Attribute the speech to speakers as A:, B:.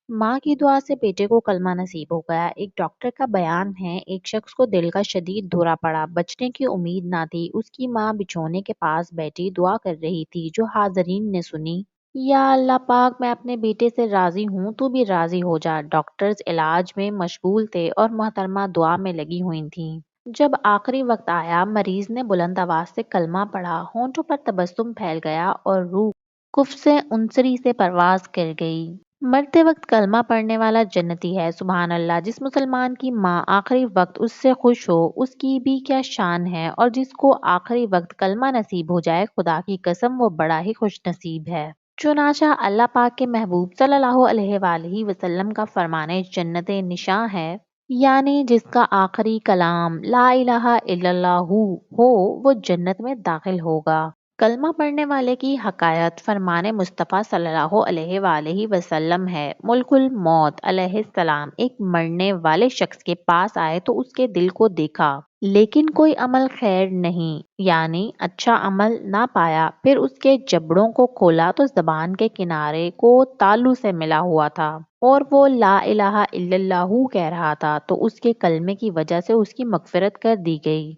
A: माँ की दुआ से बेटे को कलमा नसीब हो गया। एक डॉक्टर का बयान है, एक शख्स को दिल का शदीद दौरा पड़ा, बचने की उम्मीद ना थी। उसकी माँ बिछौने के पास बैठी दुआ कर रही थी, जो हाजरीन ने सुनी। या अल्लाह पाक, मैं अपने बेटे से राजी हूँ, तू भी राजी हो जा। डॉक्टर्स इलाज में मशगूल थे और मोहतरमा दुआ में लगी हुई थीं। जब आखिरी वक्त आया, मरीज ने बुलंद आवाज से कलमा पढ़ा, होंठों पर तबस्सुम फैल गया और रूह कुफ से उनसरी से परवाज कर गई। मरते वक्त कलमा पढ़ने वाला जन्नती है। सुबहान अल्लाह, जिस मुसलमान की माँ आखिरी वक्त उससे खुश हो, उसकी भी क्या शान है। और जिसको आखिरी वक्त कलमा नसीब हो जाए, खुदा की कसम वो बड़ा ही खुश नसीब है। चुनाचा अल्लाह पाक के महबूब सल्लल्लाहु अलैहि वसल्लम का फरमाने जन्नत निशां है, यानी जिसका आखिरी कलाम ला इलाहा इल्लल्लाहु हो, वो जन्नत में दाखिल होगा। कलमा पढ़ने वाले की हकायत फरमाने मुस्तफ़ा सल्लल्लाहु अलैहि वसल्लम है। मुल्कुल मौत अलैहिस्सलाम एक मरने वाले शख्स के पास आए तो उसके दिल को देखा, लेकिन कोई अमल खैर नहीं, यानी अच्छा अमल ना पाया। फिर उसके जबड़ों को खोला तो जबान के किनारे को तालू से मिला हुआ था और वो ला इलाहा इल्लल्लाहु कह रहा था, तो उसके कलमे की वजह से उसकी मगफिरत कर दी गई।